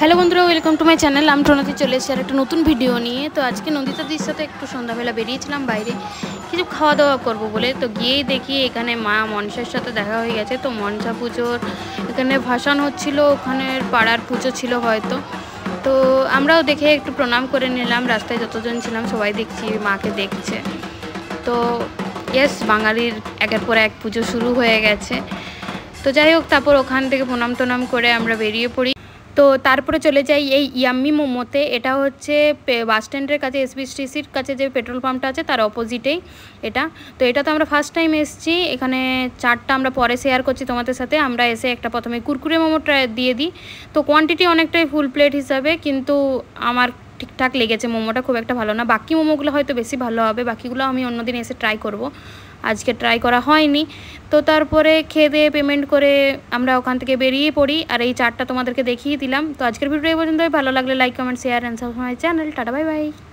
Hello বন্ধুরা, welcome to my channel. আমি প্রণতি চলে এসেছি আর একটা নতুন ভিডিও নিয়ে। তো আজকে নন্দিতাদির সাথে একটু সন্ধ্যাবেলা বেরিয়েছিলাম বাইরে কিছু খাওয়া দাওয়া করবো বলে। তো গিয়েই দেখি এখানে মা মনসার সাথে দেখা হয়ে গেছে। তো মনসা পুজোর এখানে ভাসান হচ্ছিল, ওখানের পাড়ার পুজো ছিল হয়তো। তো আমরাও দেখে একটু প্রণাম করে নিলাম। রাস্তায় যতজন ছিলাম সবাই দেখছি মাকে দেখছে। তো ইয়েস, বাঙালির একের পর এক পুজো শুরু হয়ে গেছে। তো যাই হোক, তারপর ওখান থেকে প্রণাম টনাম করে আমরা বেরিয়ে পড়ি। তো তারপরে চলে যাই এই ইয়াম্মি মোমোতে। এটা হচ্ছে বাস স্ট্যান্ডের কাছে, এসবিএসটিসির কাছে যে পেট্রোল পাম্পটা আছে তার অপোজিটেই এটা। তো এটা তো আমরা ফার্স্ট টাইম এসেছি। এখানে চারটা আমরা পরে শেয়ার করছি তোমাদের সাথে। আমরা এসে একটা প্রথমে কুরকুরে মোমোটা দিয়ে দিই। তো কোয়ান্টিটি অনেকটাই ফুল প্লেট হিসাবে, কিন্তু আমার ঠিকঠাক লেগেছে। মোমোটা খুব একটা ভালো না, বাকি মোমোগুলো হয়তো বেশি ভালো হবে। বাকিগুলো আমি অন্যদিন এসে ট্রাই করব, আজকে ট্রাই করা হয়নি। তো তারপরে খেয়ে দিয়ে পেমেন্ট করে আমরা ওখান থেকে বেরিয়ে পড়ি। আর এই চারটা তোমাদেরকে দেখিয়ে দিলাম। তো আজকের ভিডিও এই পর্যন্তই। ভালো লাগলে like, comment, share and subscribe my channel. Tata, bye bye.